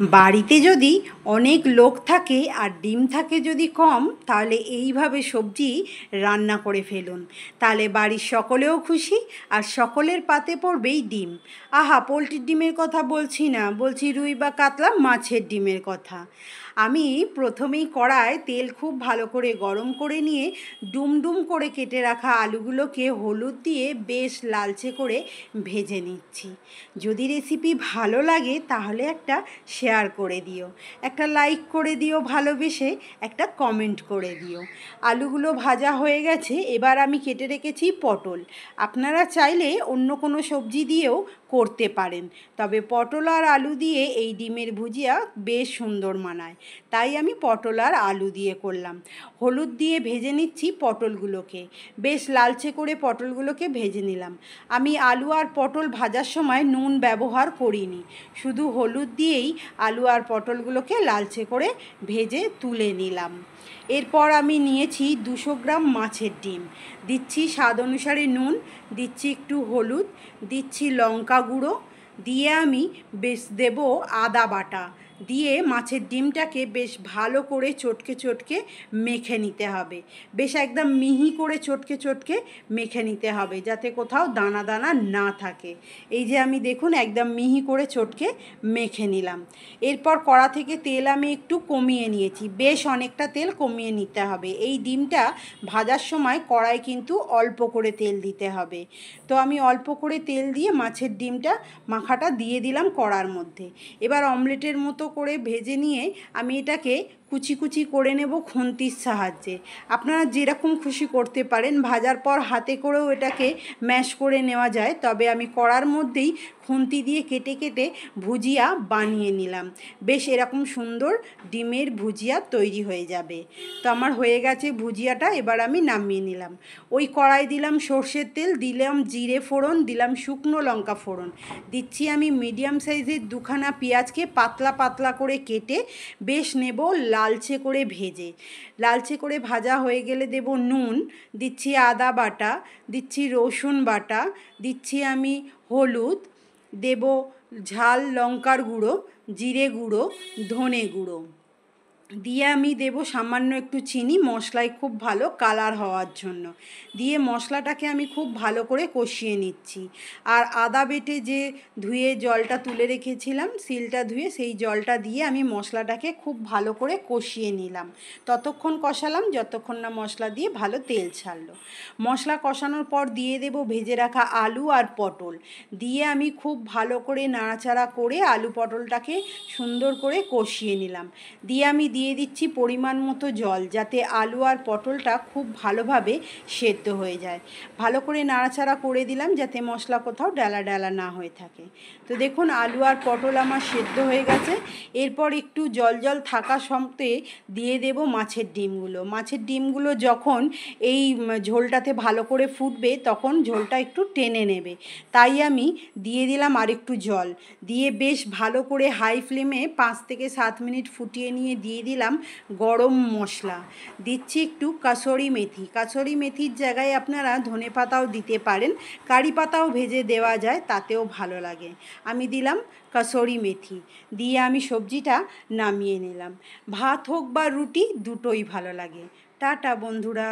বাড়িতে যদি অনেক লোক থাকে আর ডিম থাকে যদি কম, তাহলে এইভাবে সবজি রান্না করে ফেলুন। তাহলে বাড়ির সকলেও খুশি আর সকলের পাতে পড়বেই ডিম। আহা, পোলট্রির ডিমের কথা বলছি না, বলছি রুই বা কাতলা মাছের ডিমের কথা। আমি প্রথমেই কড়ায় তেল খুব ভালো করে গরম করে নিয়ে ডুমডুম করে কেটে রাখা আলুগুলোকে হলুদ দিয়ে বেশ লালচে করে ভেজে নিচ্ছি। যদি রেসিপি ভালো লাগে তাহলে একটা শেয়ার করে দিও, একটা লাইক করে দিও, ভালোবেসে একটা কমেন্ট করে দিও। আলুগুলো ভাজা হয়ে গেছে, এবার আমি কেটে রেখেছি পটল। আপনারা চাইলে অন্য কোনো সবজি দিয়েও করতে পারেন, তবে পটল আর আলু দিয়ে এই ডিমের ভুজিয়া বেশ সুন্দর মানায়, তাই আমি পটল আর আলু দিয়ে করলাম। হলুদ দিয়ে ভেজে নিচ্ছি পটলগুলোকে, বেশ লালচে করে পটলগুলোকে ভেজে নিলাম। আমি আলু আর পটল ভাজার সময় নুন ব্যবহার করিনি, শুধু হলুদ দিয়েই আলু আর পটলগুলোকে লালচে করে ভেজে তুলে নিলাম। এরপর আমি নিয়েছি 200 গ্রাম মাছের ডিম, দিচ্ছি স্বাদ অনুসারে নুন, দিচ্ছি একটু হলুদ, দিচ্ছি লঙ্কা গুঁড়ো, দিয়ে আমি বেশ দেব আদা বাটা, দিয়ে মাছের ডিমটাকে বেশ ভালো করে চটকে চটকে মেখে নিতে হবে। বেশ একদম মিহি করে চটকে চটকে মেখে নিতে হবে, যাতে কোথাও দানা দানা না থাকে। এই যে আমি দেখুন একদম মিহি করে চটকে মেখে নিলাম। এরপর কড়া থেকে তেল আমি একটু কমিয়ে নিয়েছি, বেশ অনেকটা তেল কমিয়ে নিতে হবে। এই ডিমটা ভাজার সময় কড়াই কিন্তু অল্প করে তেল দিতে হবে। তো আমি অল্প করে তেল দিয়ে মাছের ডিমটা মাখাটা দিয়ে দিলাম কড়ার মধ্যে। এবার অমলেটের মতো করে ভেজে নিয়ে আমি এটাকে কুচি কুচি করে নেব খুন্তির সাহায্যে। আপনারা যেরকম খুশি করতে পারেন, ভাজার পর হাতে করেও এটাকে ম্যাশ করে নেওয়া যায়, তবে আমি কড়ার মধ্যেই খুন্তি দিয়ে কেটে কেটে ভুজিয়া বানিয়ে নিলাম। বেশ এরকম সুন্দর ডিমের ভুজিয়া তৈরি হয়ে যাবে। তো আমার হয়ে গেছে ভুজিয়াটা, এবার আমি নামিয়ে নিলাম। ওই কড়াই দিলাম সর্ষের তেল, দিলাম জিরে ফোড়ন, দিলাম শুকনো লঙ্কা ফোড়ন, দিচ্ছি আমি মিডিয়াম সাইজের দুখানা পেঁয়াজকে পাতলা পাতলা করে কেটে বেশ নেব লালচে করে ভেজে। লালচে করে ভাজা হয়ে গেলে দেব নুন, দিচ্ছি আদা বাটা, দিচ্ছি রসুন বাটা, দিচ্ছি আমি হলুদ, দেব ঝাল লঙ্কার গুঁড়ো, জিরে গুঁড়ো, ধনে গুঁড়ো, দিয়ে আমি দেব সামান্য একটু চিনি, মশলায় খুব ভালো কালার হওয়ার জন্য। দিয়ে মশলাটাকে আমি খুব ভালো করে কষিয়ে নিচ্ছি। আর আদা বেটে যে ধুয়ে জলটা তুলে রেখেছিলাম, সিলটা ধুয়ে, সেই জলটা দিয়ে আমি মশলাটাকে খুব ভালো করে কষিয়ে নিলাম। ততক্ষণ কষালাম যতক্ষণ না মশলা দিয়ে ভালো তেল ছাড়লো। মশলা কষানোর পর দিয়ে দেব ভেজে রাখা আলু আর পটল, দিয়ে আমি খুব ভালো করে নাড়াচাড়া করে আলু পটলটাকে সুন্দর করে কষিয়ে নিলাম। দিয়ে আমি দিয়ে দিচ্ছি পরিমাণ মতো জল, যাতে আলু আর পটলটা খুব ভালোভাবে সেদ্ধ হয়ে যায়। ভালো করে নাড়াচাড়া করে দিলাম যাতে মশলা কোথাও ডালা ডালা না হয়ে থাকে। তো দেখুন আলু আর পটল আমার সেদ্ধ হয়ে গেছে। এরপর একটু জল জল থাকা সত্ত্বে দিয়ে দেব মাছের ডিমগুলো। মাছের ডিমগুলো যখন এই ঝোলটাতে ভালো করে ফুটবে তখন ঝোলটা একটু টেনে নেবে, তাই আমি দিয়ে দিলাম আর একটু জল, দিয়ে বেশ ভালো করে হাই ফ্লেমে 5 থেকে 7 মিনিট ফুটিয়ে নিয়ে দিয়ে দিলাম গরম মশলা, দিচ্ছি একটু কাসুরি মেথি। কাসুরি মেথির জায়গায় আপনারা ধনে পাতাও দিতে পারেন, কারি পাতাও ভেজে দেওয়া যায়, তাতেও ভালো লাগে। আমি দিলাম কাসুরি মেথি, দিয়ে আমি সবজিটা নামিয়ে নিলাম। ভাত হোক বা রুটি দুটোই ভালো লাগে। টাটা বন্ধুরা।